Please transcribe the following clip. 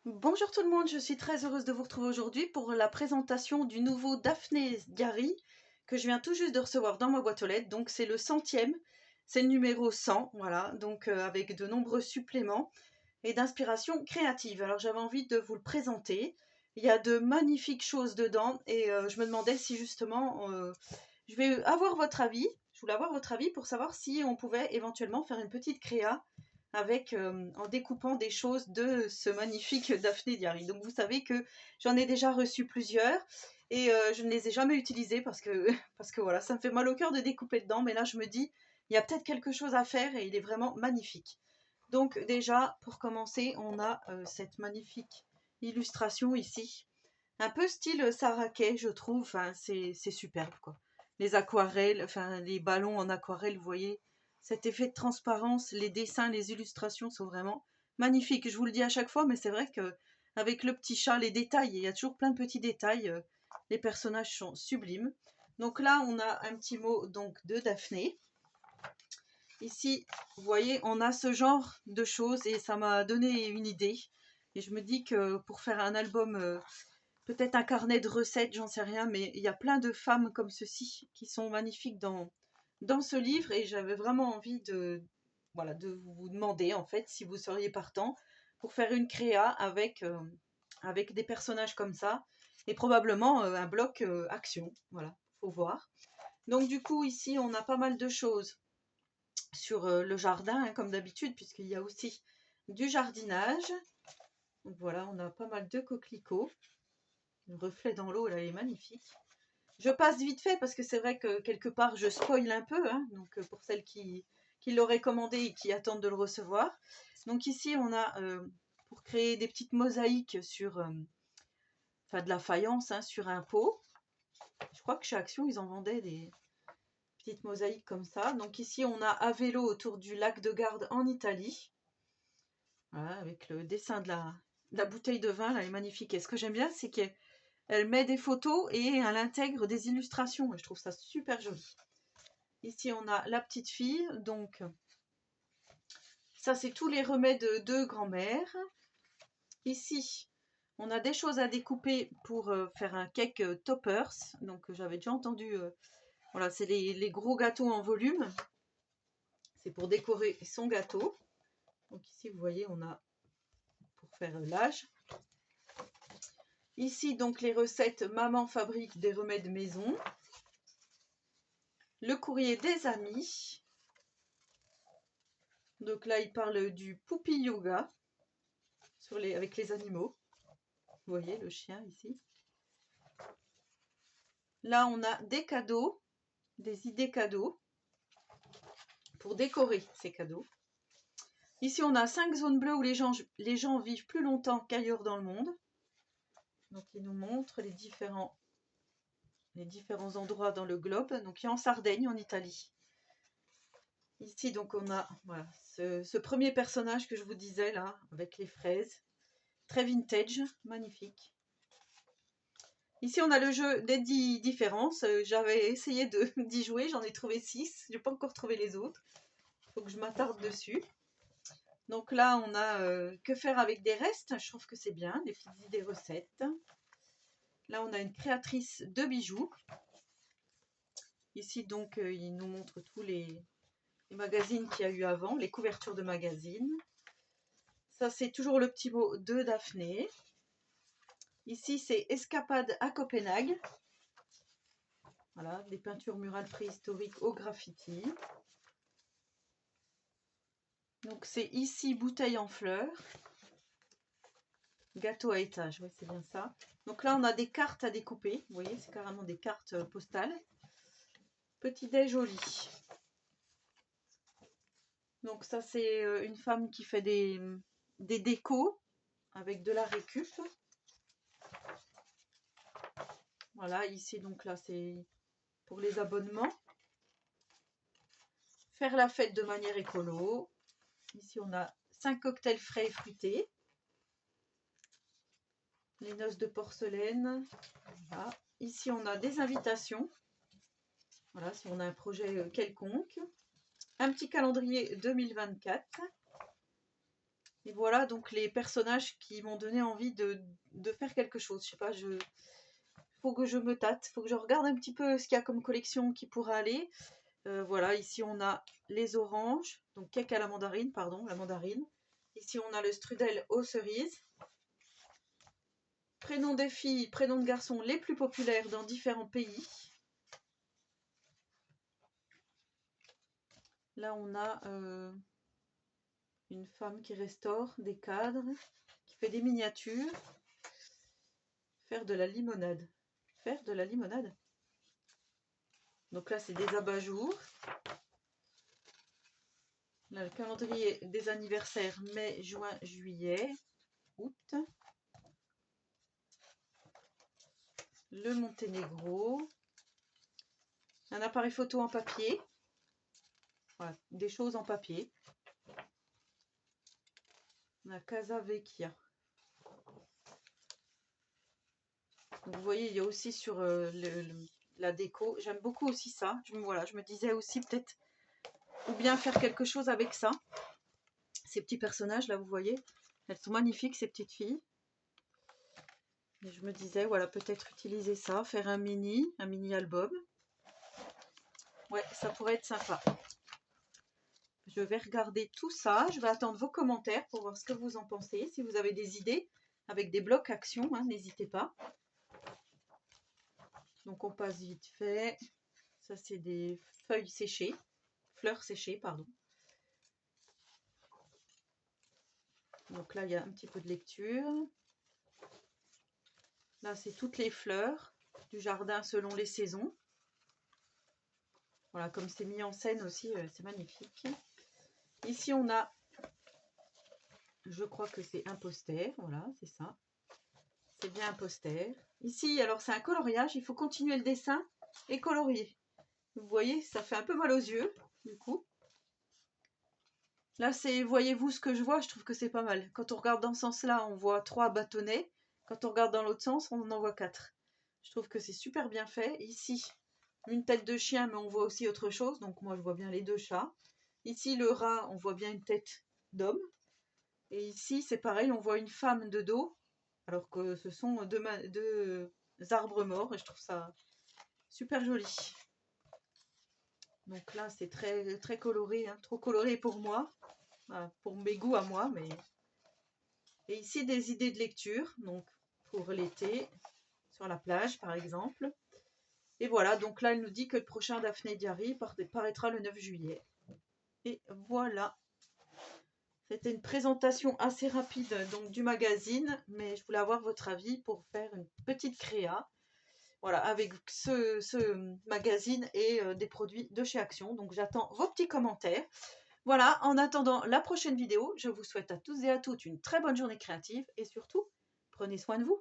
Bonjour tout le monde, je suis très heureuse de vous retrouver aujourd'hui pour la présentation du nouveau Daphné Diary que je viens tout juste de recevoir dans ma boîte aux lettres. Donc c'est le 100e, c'est le numéro 100, voilà, donc avec de nombreux suppléments et d'inspiration créative. Alors j'avais envie de vous le présenter. Il y a de magnifiques choses dedans et je me demandais si justement je vais avoir votre avis. Je voulais avoir votre avis pour savoir si on pouvait éventuellement faire une petite créa avec en découpant des choses de ce magnifique Daphné Diary. Donc vous savez que j'en ai déjà reçu plusieurs et je ne les ai jamais utilisés parce que parce que voilà, ça me fait mal au cœur de découper dedans, mais là je me dis il y a peut-être quelque chose à faire et il est vraiment magnifique. Donc déjà pour commencer, on a cette magnifique illustration ici, un peu style Sarah Kay, je trouve. Enfin, c'est superbe quoi. Les aquarelles, enfin les ballons en aquarelle, vous voyez, cet effet de transparence, les dessins, les illustrations sont vraiment magnifiques. Je vous le dis à chaque fois, mais c'est vrai que avec le petit chat, les détails, il y a toujours plein de petits détails. Les personnages sont sublimes. Donc là, on a un petit mot donc de Daphné. Ici, vous voyez, on a ce genre de choses et ça m'a donné une idée. Et je me dis que pour faire un album, peut-être un carnet de recettes, j'en sais rien, mais il y a plein de femmes comme ceci qui sont magnifiques dans ce livre et j'avais vraiment envie de, voilà, de vous demander en fait si vous seriez partant pour faire une créa avec des personnages comme ça et probablement un bloc action. Voilà, faut voir. Donc du coup ici on a pas mal de choses sur le jardin hein, comme d'habitude puisqu'il y a aussi du jardinage. Donc voilà, on a pas mal de coquelicots. Le reflet dans l'eau là est magnifique. Je passe vite fait parce que c'est vrai que quelque part je spoil un peu, hein, donc pour celles qui l'auraient commandé et qui attendent de le recevoir. Donc ici on a pour créer des petites mosaïques sur enfin de la faïence hein, sur un pot. Je crois que chez Action ils en vendaient des petites mosaïques comme ça. Donc ici on a à vélo autour du lac de Garde en Italie. Voilà, avec le dessin de la bouteille de vin, là, elle est magnifique. Et ce que j'aime bien, c'est qu'elle met des photos et elle intègre des illustrations. Et je trouve ça super joli. Ici, on a la petite fille. Donc, ça, c'est tous les remèdes de grand-mère. Ici, on a des choses à découper pour faire un cake toppers. Donc, j'avais déjà entendu. Voilà, c'est les gros gâteaux en volume. C'est pour décorer son gâteau. Donc, ici, vous voyez, on a pour faire l'âge. Ici, donc, les recettes Maman fabrique des remèdes maison. Le courrier des amis. Donc là, il parle du Poupy Yoga avec les animaux. Vous voyez le chien ici. Là, on a des cadeaux, des idées cadeaux pour décorer ces cadeaux. Ici, on a 5 zones bleues où les gens vivent plus longtemps qu'ailleurs dans le monde. Donc, il nous montre les différents endroits dans le globe. Donc, il y a en Sardaigne, en Italie. Ici, donc, on a voilà, ce premier personnage que je vous disais là, avec les fraises. Très vintage, magnifique. Ici, on a le jeu des 10 différences. J'avais essayé d'y jouer, j'en ai trouvé 6. Je n'ai pas encore trouvé les autres. Il faut que je m'attarde dessus. Donc là, on a que faire avec des restes. Je trouve que c'est bien, des petites idées recettes. Là, on a une créatrice de bijoux. Ici, donc, il nous montre tous les magazines qu'il y a eu avant, les couvertures de magazines. Ça, c'est toujours le petit mot de Daphné. Ici, c'est Escapade à Copenhague. Voilà, des peintures murales préhistoriques au graffiti. Donc c'est ici bouteille en fleurs. Gâteau à étage, oui c'est bien ça. Donc là on a des cartes à découper. Vous voyez, c'est carrément des cartes postales. Petit déj au lit. Donc ça c'est une femme qui fait des décos avec de la récup. Voilà, ici donc là c'est pour les abonnements. Faire la fête de manière écolo. Ici on a 5 cocktails frais et fruités. Les noces de porcelaine. Voilà. Ici on a des invitations. Voilà, si on a un projet quelconque. Un petit calendrier 2024. Et voilà donc les personnages qui m'ont donné envie de faire quelque chose. Je sais pas, faut que je me tâte, faut que je regarde un petit peu ce qu'il y a comme collection qui pourra aller. Voilà, ici on a les oranges, donc cake à la mandarine, pardon, la mandarine. Ici on a le strudel aux cerises. Prénoms des filles, prénoms de garçons les plus populaires dans différents pays. Là on a une femme qui restaure des cadres, qui fait des miniatures. Faire de la limonade. Faire de la limonade. Donc là c'est des abat-jours. Là, le calendrier des anniversaires mai, juin, juillet, août. Le Monténégro. Un appareil photo en papier. Voilà, des choses en papier. La Casa Vecchia. Donc, vous voyez, il y a aussi sur la déco. J'aime beaucoup aussi ça. Voilà, je me disais aussi peut-être ou bien faire quelque chose avec ça. Ces petits personnages là, vous voyez, elles sont magnifiques ces petites filles. Et je me disais, voilà, peut-être utiliser ça, faire un mini album. Ouais, ça pourrait être sympa. Je vais regarder tout ça. Je vais attendre vos commentaires pour voir ce que vous en pensez. Si vous avez des idées avec des blocs actions, hein, n'hésitez pas. Donc on passe vite fait. Ça c'est des feuilles séchées, fleurs séchées, pardon. Donc là il y a un petit peu de lecture. Là c'est toutes les fleurs du jardin selon les saisons. Voilà, comme c'est mis en scène aussi, c'est magnifique. Ici on a, je crois que c'est un poster, voilà, c'est ça. C'est bien un poster. Ici, alors c'est un coloriage, il faut continuer le dessin et colorier. Vous voyez, ça fait un peu mal aux yeux, du coup. Là, c'est, voyez-vous ce que je vois, je trouve que c'est pas mal. Quand on regarde dans ce sens-là, on voit 3 bâtonnets. Quand on regarde dans l'autre sens, on en voit 4. Je trouve que c'est super bien fait. Ici, une tête de chien, mais on voit aussi autre chose. Donc moi, je vois bien les 2 chats. Ici, le rat, on voit bien une tête d'homme. Et ici, c'est pareil, on voit une femme de dos, alors que ce sont deux arbres morts. Et je trouve ça super joli. Donc là, c'est très, très coloré, hein, trop coloré pour moi. Pour mes goûts à moi, mais... Et ici, des idées de lecture, donc pour l'été, sur la plage, par exemple. Et voilà, donc là, elle nous dit que le prochain Daphné Diary paraîtra le 9 juillet. Et voilà. C'était une présentation assez rapide donc, du magazine, mais je voulais avoir votre avis pour faire une petite créa. Voilà, avec ce magazine et des produits de chez Action. Donc j'attends vos petits commentaires. Voilà, en attendant la prochaine vidéo, je vous souhaite à tous et à toutes une très bonne journée créative et surtout, prenez soin de vous.